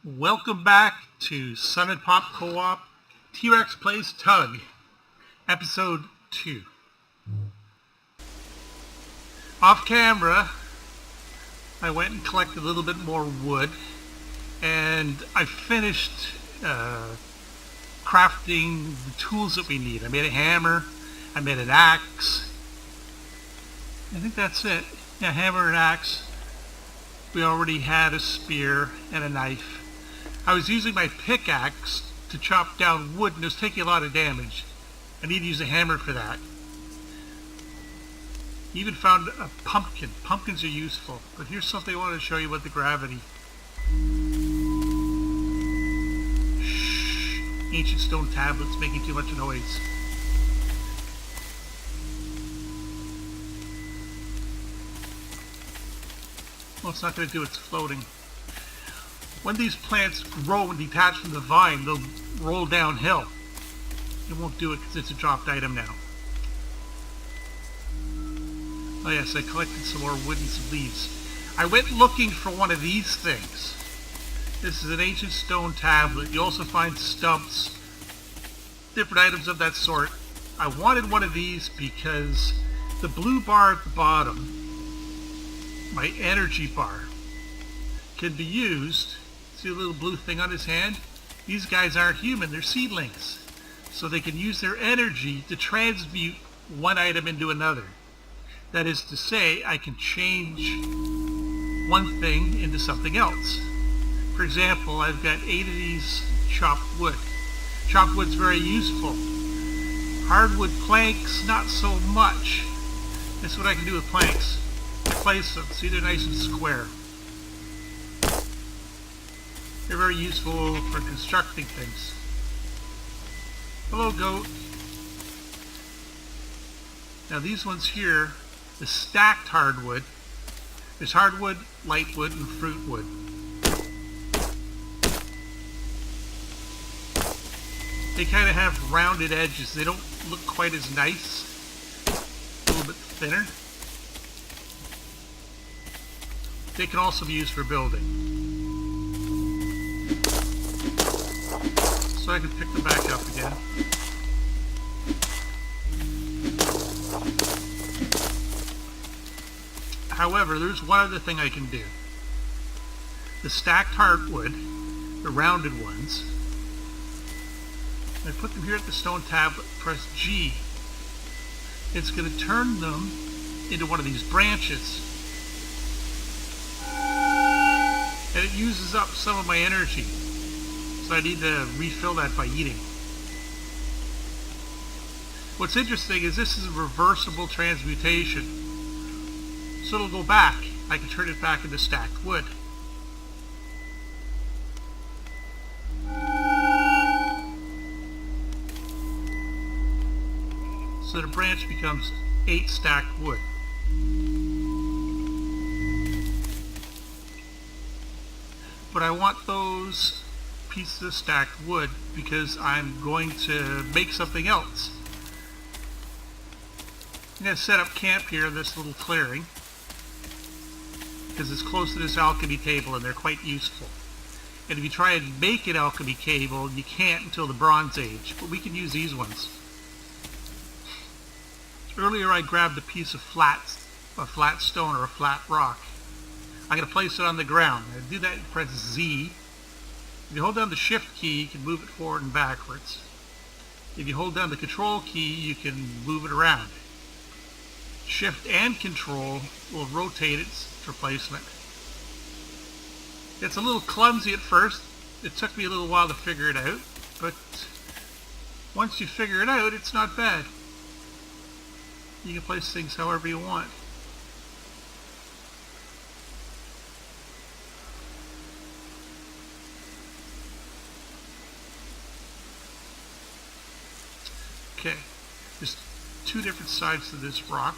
Welcome back to Son&PopCo-OP T-Rex Plays TUG, Episode 2. Off camera, I went and collected a little bit more wood, and I finished crafting the tools that we need. I made a hammer, I made an axe. I think that's it. Yeah, hammer and axe. We already had a spear and a knife. I was using my pickaxe to chop down wood and it was taking a lot of damage. I need to use a hammer for that. Even found a pumpkin. Pumpkins are useful. But here's something I wanted to show you about the gravity. Shh. Ancient stone tablets making too much noise. Well, it's not going to do it. It's floating. When these plants grow and detach from the vine, they'll roll downhill. It won't do it because it's a dropped item now. Oh yes, I collected some more wood and some leaves. I went looking for one of these things. This is an ancient stone tablet. You also find stumps, different items of that sort. I wanted one of these because the blue bar at the bottom, my energy bar, can be used. See a little blue thing on his hand? These guys aren't human, they're seedlings. So they can use their energy to transmute one item into another. That is to say, I can change one thing into something else. For example, I've got 8 of these chopped wood. Chopped wood's very useful. Hardwood planks, not so much. That's what I can do with planks. Place them. See, they're nice and square. They're very useful for constructing things. Hello, goat. Now these ones here, the stacked hardwood. There's hardwood, lightwood, and fruit wood. They kind of have rounded edges. They don't look quite as nice. A little bit thinner. They can also be used for building. So I can pick them back up again. However, there's one other thing I can do. The stacked hardwood, the rounded ones, I put them here at the stone tablet, press G. It's going to turn them into one of these branches. And it uses up some of my energy. So I need to refill that by eating. What's interesting is this is a reversible transmutation. So it'll go back. I can turn it back into stacked wood. So the branch becomes 8 stacked wood. But I want those pieces of stacked wood because I'm going to make something else. I'm going to set up camp here in this little clearing because it's close to this alchemy table and they're quite useful. And if you try and make an alchemy table, you can't until the Bronze Age, but we can use these ones. Earlier I grabbed a piece of flat stone or a flat rock. I'm going to place it on the ground. I do that and press Z. If you hold down the Shift key, you can move it forward and backwards. If you hold down the Control key, you can move it around. Shift and Control will rotate its replacement. It's a little clumsy at first. It took me a little while to figure it out, but once you figure it out, it's not bad. You can place things however you want. Okay, there's 2 different sides to this rock.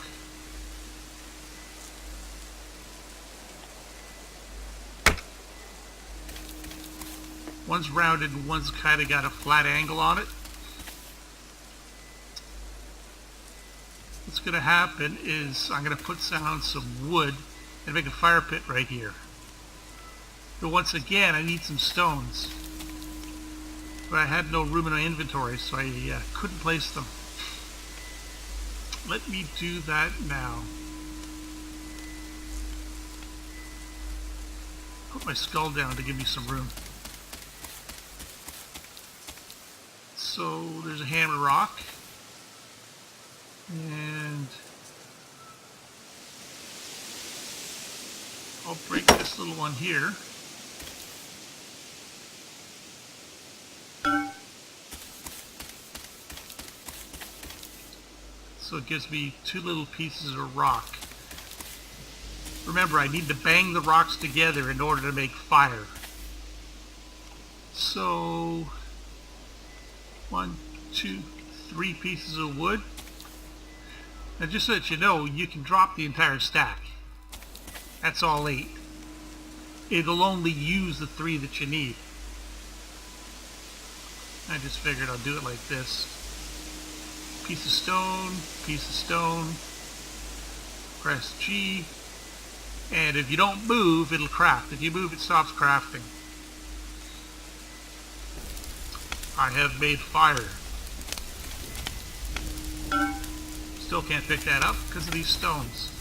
One's rounded and one's kind of got a flat angle on it. What's going to happen is I'm going to put down some wood and make a fire pit right here. But once again, I need some stones. But I had no room in my inventory, so I couldn't place them. Let me do that now. Put my skull down to give me some room. So there's a hammer rock. And I'll break this little one here. So it gives me 2 little pieces of rock. Remember, I need to bang the rocks together in order to make fire. So 1, 2, 3 pieces of wood. And just so that you know, you can drop the entire stack. That's all 8. It'll only use the 3 that you need. I just figured I'll do it like this. Piece of stone, press G, and if you don't move, it'll craft. If you move, it stops crafting. I have made fire. Still can't pick that up because of these stones.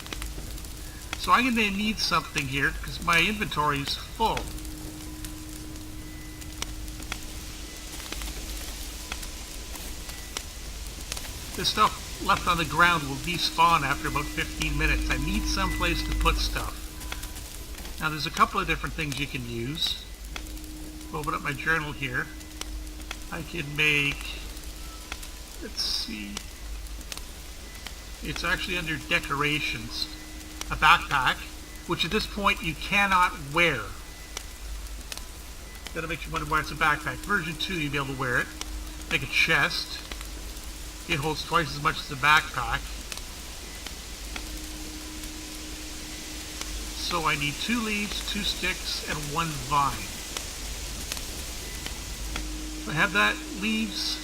So I'm going to need something here because my inventory is full. This stuff left on the ground will despawn after about 15 minutes. I need some place to put stuff. Now there's a couple of different things you can use. Open up my journal here. I can make, let's see, it's actually under decorations, a backpack, which at this point you cannot wear. That'll make you wonder why it's a backpack. Version 2 you'll be able to wear it. Make a chest. It holds twice as much as a backpack. So I need 2 leaves, 2 sticks, and 1 vine. I have that, leaves,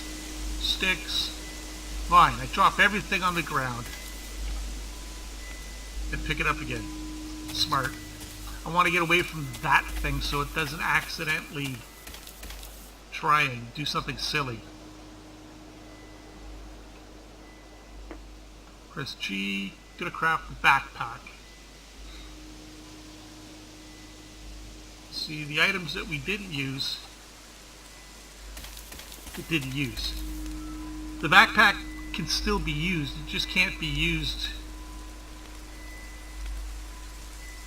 sticks, vine. I drop everything on the ground and pick it up again. Smart. I want to get away from that thing so it doesn't accidentally try and do something silly. Press G, gonna craft the backpack. See, the items that we didn't use, it didn't use. The backpack can still be used, it just can't be used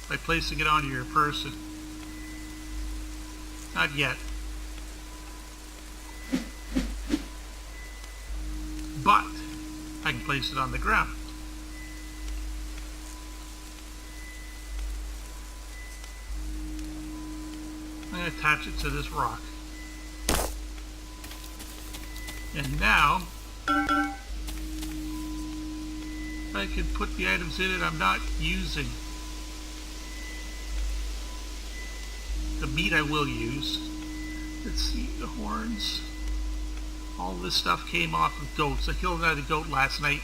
by placing it onto your person. Not yet. But I can place it on the ground. I'm going to attach it to this rock. And now I can put the items in it I'm not using. The meat I will use. Let's see, the horns. All this stuff came off of goats. I killed another goat last night.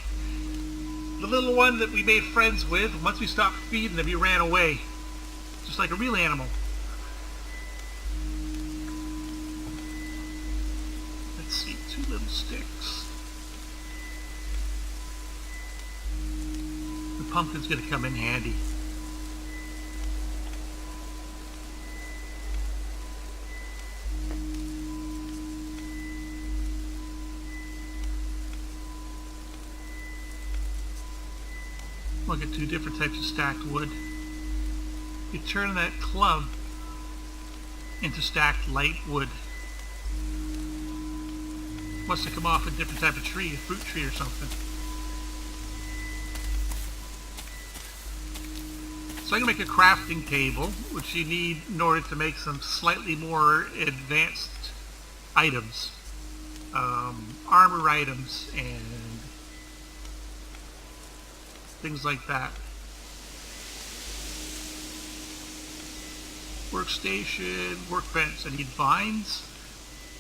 The little one that we made friends with, once we stopped feeding him, he ran away. Just like a real animal. Let's see, 2 little sticks. The pumpkin's going to come in handy. Look at 2 different types of stacked wood. You turn that club into stacked light wood. Must have come off a different type of tree, a fruit tree or something. So I'm going to make a crafting table, which you need in order to make some slightly more advanced items. Armor items and things like that. Workstation, workbench. I need vines.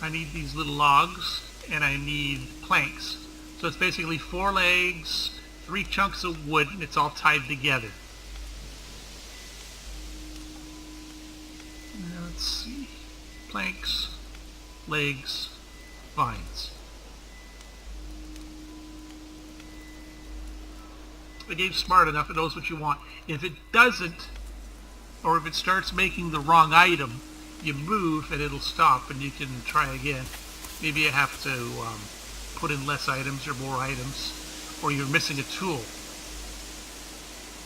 I need these little logs, and I need planks. So it's basically 4 legs, 3 chunks of wood, and it's all tied together. let's see, planks, legs, vines. The game's smart enough, it knows what you want. If it doesn't, or if it starts making the wrong item, you move and it'll stop and you can try again. Maybe you have to put in less items or more items, or you're missing a tool.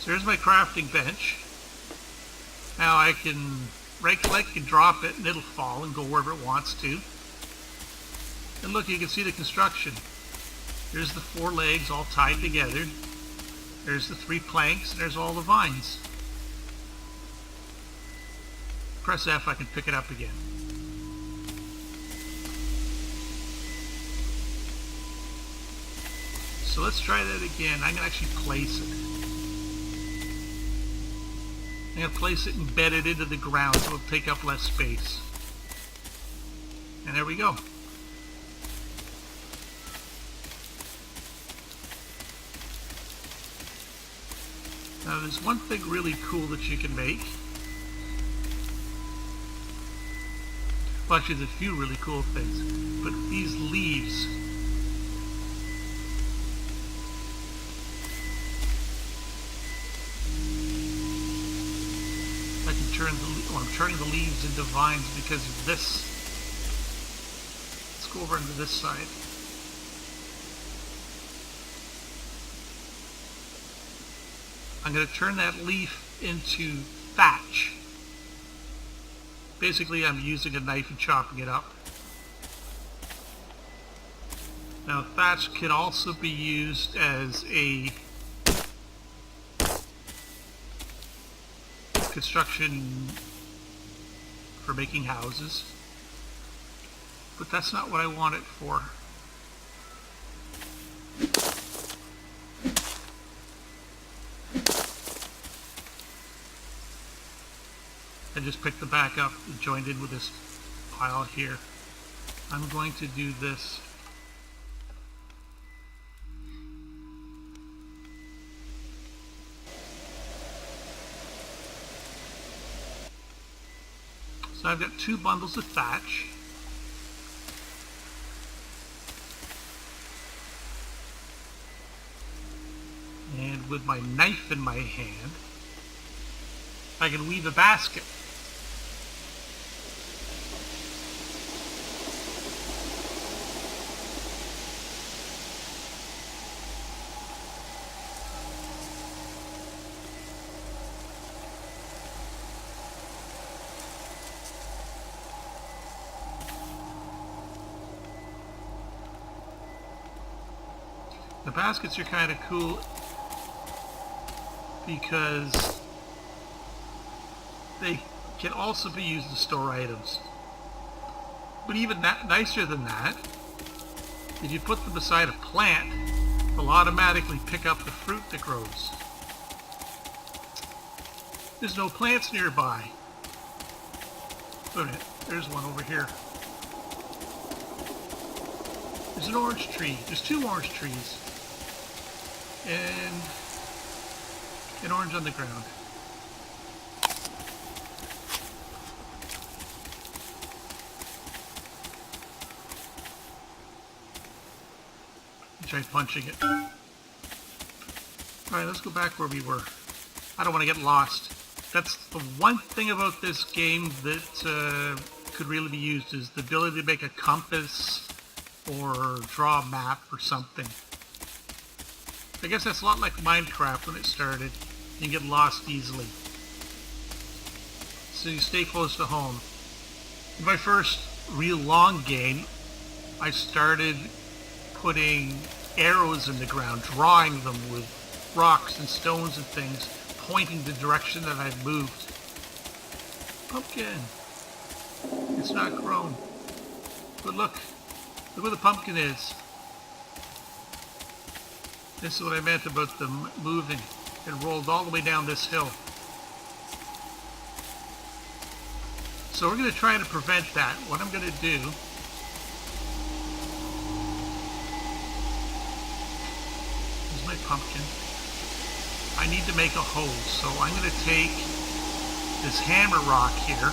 So here's my crafting bench. Now I can right-click and drop it and it'll fall and go wherever it wants to. And look, you can see the construction. There's the 4 legs all tied together. There's the 3 planks, and there's all the vines. Press F, I can pick it up again. So let's try that again. I'm going to actually place it. I'm going to place it embedded into the ground so it'll take up less space. And there we go. Now there's one thing really cool that you can make. Well, actually there's a few really cool things. But these leaves. I can turn I'm turning the leaves into vines because of this. Let's go over into this side. I'm going to turn that leaf into thatch. Basically, I'm using a knife and chopping it up. Now, thatch can also be used as a construction for making houses. But that's not what I want it for. I just picked the back up and joined in with this pile here. I'm going to do this. So I've got 2 bundles of thatch. And with my knife in my hand, I can weave a basket. The baskets are kind of cool because they can also be used to store items. But even nicer than that, if you put them beside a plant, they'll automatically pick up the fruit that grows. There's no plants nearby. Wait a minute, there's one over here. There's an orange tree. There's 2 orange trees. And an orange on the ground. Try punching it. Alright, let's go back where we were. I don't want to get lost. That's the one thing about this game that could really be used, is the ability to make a compass or draw a map or something. I guess that's a lot like Minecraft when it started. You can get lost easily. So you stay close to home. In my first real long game, I started putting arrows in the ground, drawing them with rocks and stones and things, pointing the direction that I'd moved. Pumpkin! It's not grown. But look where the pumpkin is. This is what I meant about them moving. It rolled all the way down this hill. So we're going to try to prevent that. What I'm going to do, here's my pumpkin. I need to make a hole, so I'm going to take this hammer rock here,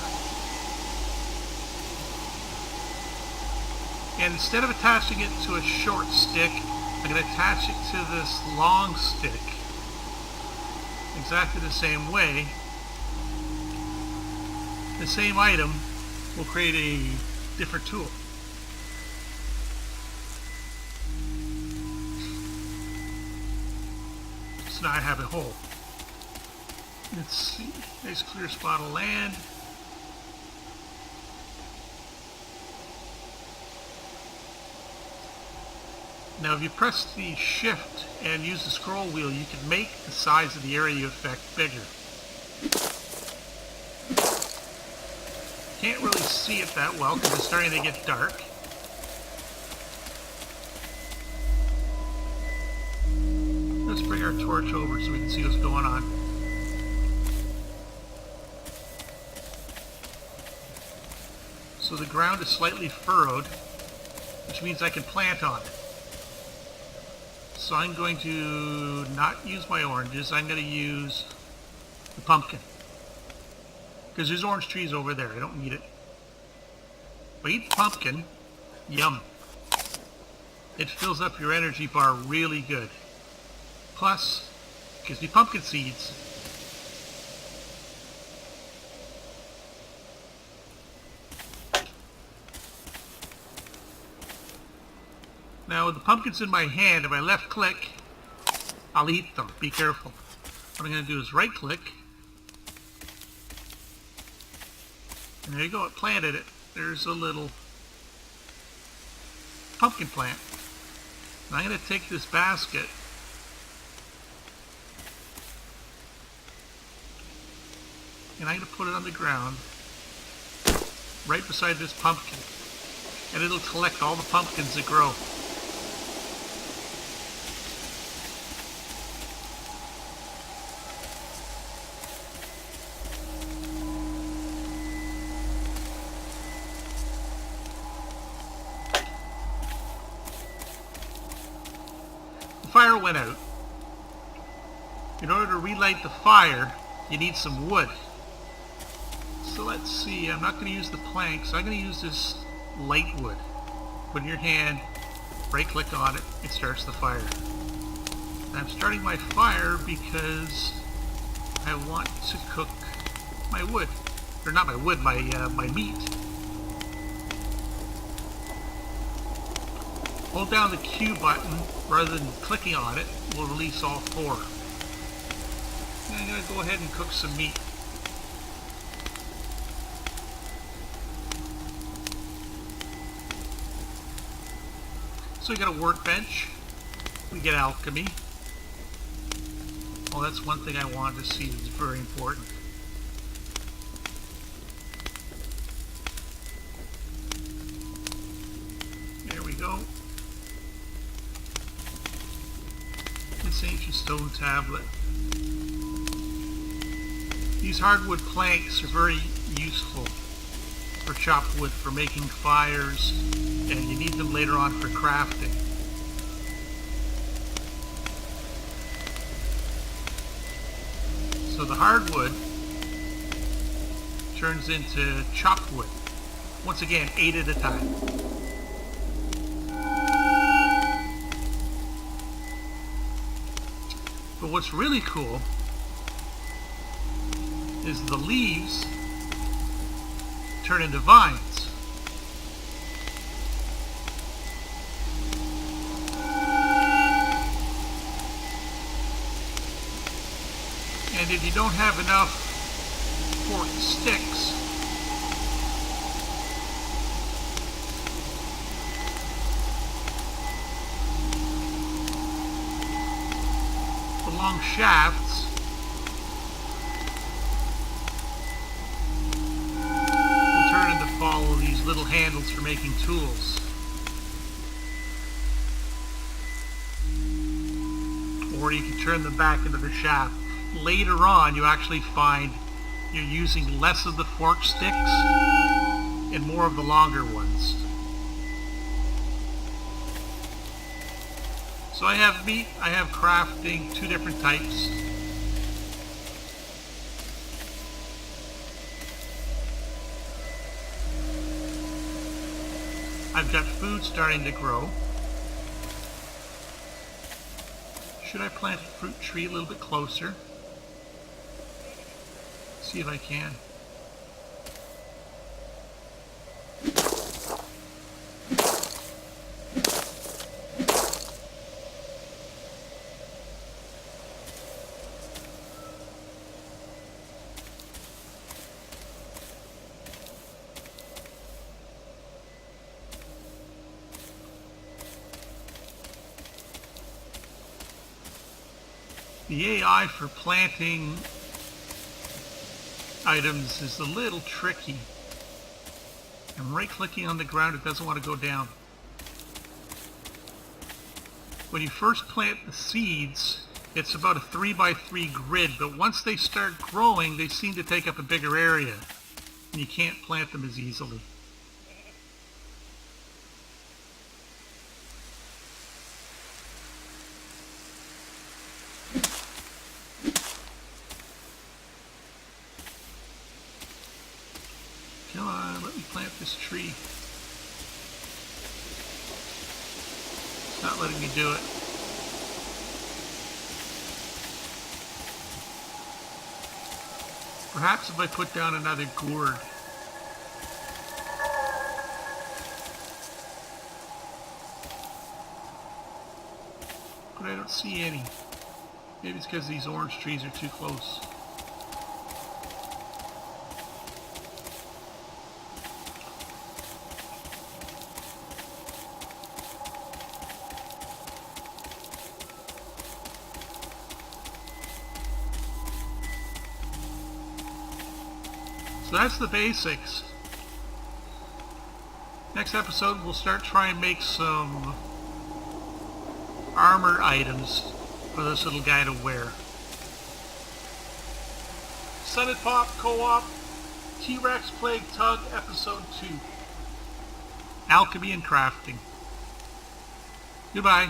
And instead of attaching it to a short stick, I'm going to attach it to this long stick. Exactly the same way. The same item will create a different tool. So now I have a hole. Let's see. Nice clear spot of land. Now if you press the shift and use the scroll wheel, you can make the size of the area you affect bigger. Can't really see it that well because it's starting to get dark. Let's bring our torch over so we can see what's going on. So the ground is slightly furrowed, which means I can plant on it. So I'm going to not use my oranges, I'm going to use the pumpkin. Because there's orange trees over there, I don't need it. If I eat the pumpkin, yum. It fills up your energy bar really good. Plus, it gives me pumpkin seeds. Now with the pumpkins in my hand, if I left click, I'll eat them. Be careful. What I'm going to do is right click. And there you go, it planted it. There's a little pumpkin plant. And I'm going to take this basket and I'm going to put it on the ground right beside this pumpkin. And it'll collect all the pumpkins that grow. Fire went out. In order to relight the fire, you need some wood. So let's see, I'm not going to use the planks, I'm going to use this light wood. Put it in your hand, right click on it, it starts the fire. I'm starting my fire because I want to cook my wood. Or not my wood, my meat. Hold down the Q button rather than clicking on it, will release all four. And I'm going to go ahead and cook some meat. So we got a workbench, we get alchemy. Well, that's one thing I wanted to see, it's very important. There we go. This ancient stone tablet. These hardwood planks are very useful for chopped wood, for making fires, and you need them later on for crafting. So the hardwood turns into chopped wood. Once again, 8 at a time. But what's really cool is the leaves turn into vines. And if you don't have enough forked sticks, the long shafts will turn into follow these little handles for making tools. Or you can turn them back into the shaft. Later on, you actually find you're using less of the fork sticks and more of the longer ones. So I have meat, I have crafting, 2 different types. I've got food starting to grow. Should I plant a fruit tree a little bit closer? See if I can. The AI for planting items is a little tricky. I'm right-clicking on the ground, it doesn't want to go down. When you first plant the seeds, it's about a 3x3 grid, but once they start growing, they seem to take up a bigger area, and you can't plant them as easily. Come on, let me plant this tree. It's not letting me do it. Perhaps if I put down another gourd. But I don't see any. Maybe it's because these orange trees are too close. So that's the basics. Next episode we'll start trying to make some armor items for this little guy to wear. Son&PopCo-OP T-Rex Plague Tug Episode 2. Alchemy and Crafting. Goodbye.